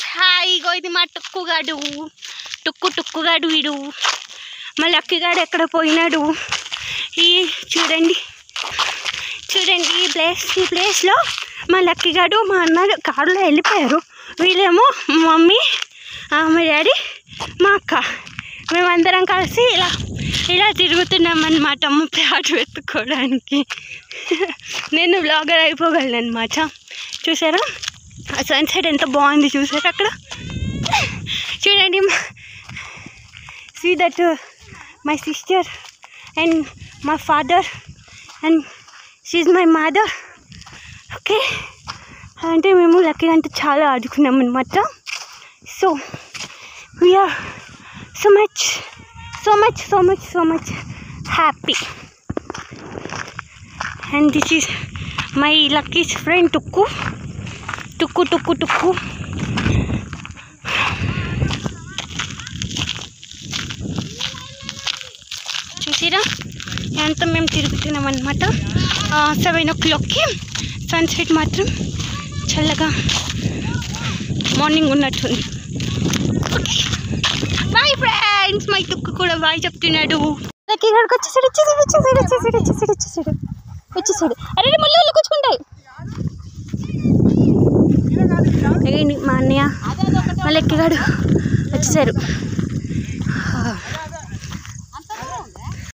Friends, hi. ఇగో ఇది మా టుక్కుగాడు, టుక్కుగాడు వీడు. మా లక్కీగాడు ఎక్కడ పోయినాడు. ఈ చూడండి ఈ ప్లేస్లో మా లక్కీగాడు మా అన్న కారులో వెళ్ళిపోయారు. వీళ్ళేమో మమ్మీ, మా డాడీ, మా అక్క, మేమందరం కలిసి ఇలా తిరుగుతున్నామన్నమాట మా ప్లాట్ వెతుక్కోవడానికి. నేను బ్లాగర్ అయిపోగలను అనమాట. చూసారా ఆ సన్సెట్ ఎంత బాగుంది, చూసారా అక్కడ చూడండి. See that my sister and my father and she my mother. Okay, అంటే మేము లక్కీ అంటే చాలా ఆడుకున్నాం అనమాట. So we are so much happy, and this is my lucky's friend Tukku. చూసిరా ఎంత మేము తిరుగుతున్నాం అనమాట. 7 o'clockకి సన్సెట్ మాత్రం చల్లగా మార్నింగ్ ఉన్నట్టుంది. Okay, bye friends. మై తుక్కు కూడా బాయ్ చెప్తున్నాడు. లక్కీగాడికి వచ్చేసాడు. అరే మళ్ళీ కూర్చుకుంటాయి. మా అన్నయ్య మా లక్కీగాడు వచ్చేసారు.